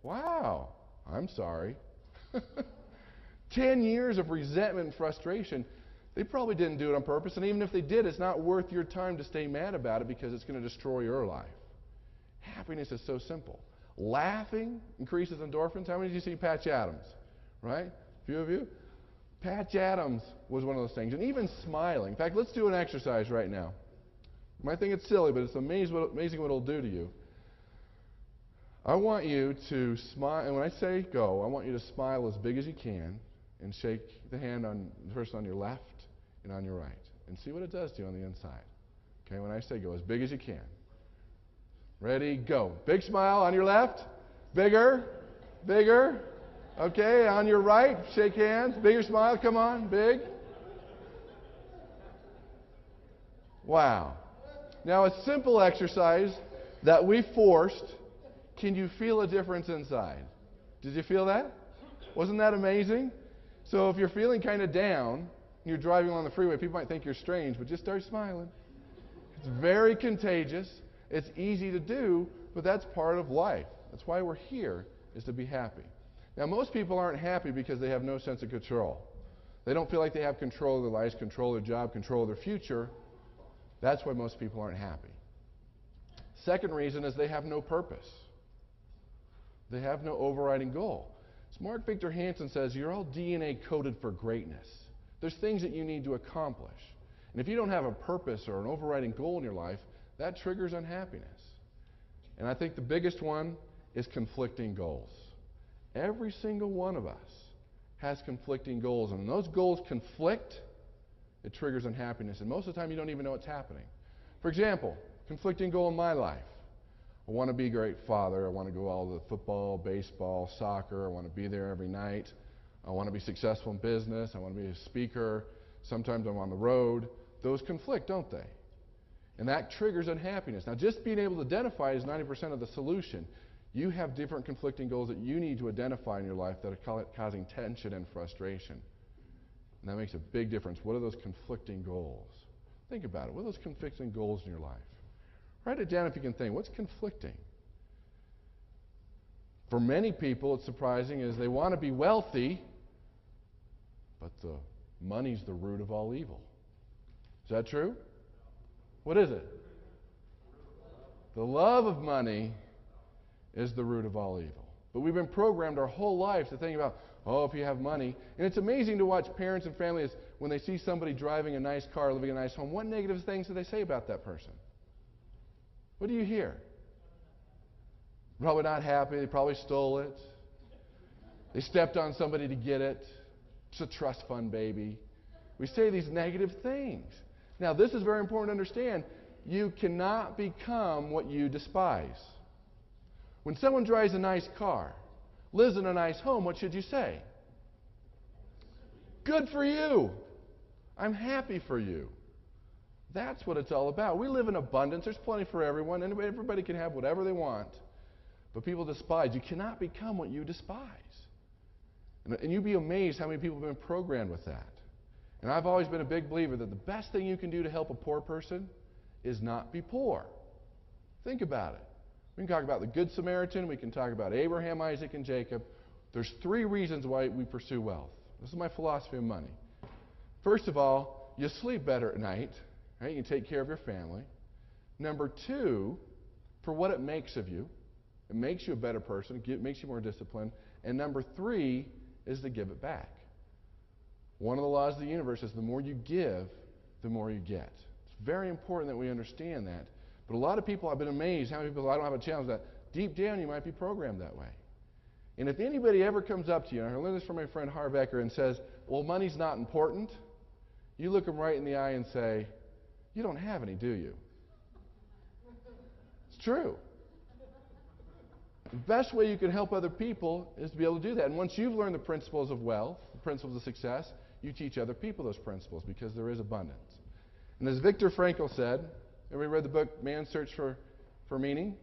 Wow, I'm sorry. 10 years of resentment and frustration. They probably didn't do it on purpose, and even if they did, it's not worth your time to stay mad about it because it's going to destroy your life. Happiness is so simple. Laughing increases endorphins. How many of you see Patch Adams? Right? A few of you? Patch Adams was one of those things. And even smiling. In fact, let's do an exercise right now. You might think it's silly, but it's amazing what it'll do to you. I want you to smile, and when I say go, I want you to smile as big as you can and shake the hand on the person on your left and on your right and see what it does to you on the inside. Okay, when I say go, as big as you can. Ready, go. Big smile on your left. Bigger, bigger. Okay, on your right, shake hands. Bigger smile, come on, big. Wow. Now, a simple exercise that we forced. Can you feel a difference inside? Did you feel that? Wasn't that amazing? So if you're feeling kind of down, and you're driving along the freeway, people might think you're strange, but just start smiling. It's very contagious. It's easy to do, but that's part of life. That's why we're here, is to be happy. Now, most people aren't happy because they have no sense of control. They don't feel like they have control of their lives, control of their job, control of their future. That's why most people aren't happy. Second reason is they have no purpose. They have no overriding goal. As Mark Victor Hansen says, you're all DNA coded for greatness. There's things that you need to accomplish. And if you don't have a purpose or an overriding goal in your life, that triggers unhappiness. And I think the biggest one is conflicting goals. Every single one of us has conflicting goals. And when those goals conflict, it triggers unhappiness. And most of the time, you don't even know what's happening. For example, conflicting goal in my life. I want to be a great father. I want to go all the football, baseball, soccer. I want to be there every night. I want to be successful in business. I want to be a speaker. Sometimes I'm on the road. Those conflict, don't they? And that triggers unhappiness. Now, just being able to identify is 90% of the solution. You have different conflicting goals that you need to identify in your life that are causing tension and frustration. And that makes a big difference. What are those conflicting goals? Think about it. What are those conflicting goals in your life? Write it down if you can think. What's conflicting? For many people, it's surprising, is they want to be wealthy, but the money's the root of all evil. Is that true? What is it? The love of money is the root of all evil. But we've been programmed our whole lives to think about, oh, if you have money. And it's amazing to watch parents and families when they see somebody driving a nice car, living in a nice home. What negative things do they say about that person? What do you hear? Probably not happy. They probably stole it. They stepped on somebody to get it. It's a trust fund baby. We say these negative things. Now, this is very important to understand. You cannot become what you despise. When someone drives a nice car, lives in a nice home, what should you say? Good for you. I'm happy for you. That's what it's all about. We live in abundance. There's plenty for everyone. Everybody can have whatever they want. But people despise. You cannot become what you despise. And you'd be amazed how many people have been programmed with that. And I've always been a big believer that the best thing you can do to help a poor person is not be poor. Think about it. We can talk about the Good Samaritan. We can talk about Abraham, Isaac, and Jacob. There's 3 reasons why we pursue wealth. This is my philosophy of money. First of all, you sleep better at night. Right? You can take care of your family. Number 2, for what it makes of you. It makes you a better person. It makes you more disciplined. And number 3 is to give it back. One of the laws of the universe is the more you give, the more you get. It's very important that we understand that. But a lot of people, I've been amazed how many people, I don't have a challenge that deep down you might be programmed that way. And if anybody ever comes up to you, and I learned this from my friend Harv Eker, and says, well, money's not important, you look them right in the eye and say, you don't have any, do you? It's true. The best way you can help other people is to be able to do that. And once you've learned the principles of wealth, the principles of success, you teach other people those principles because there is abundance. And as Viktor Frankl said, everybody read the book Man's Search for Meaning?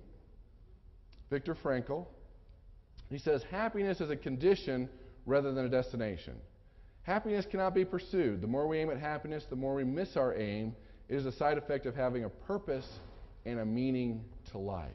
Viktor Frankl. He says, happiness is a condition rather than a destination. Happiness cannot be pursued. The more we aim at happiness, the more we miss our aim. It is a side effect of having a purpose and a meaning to life.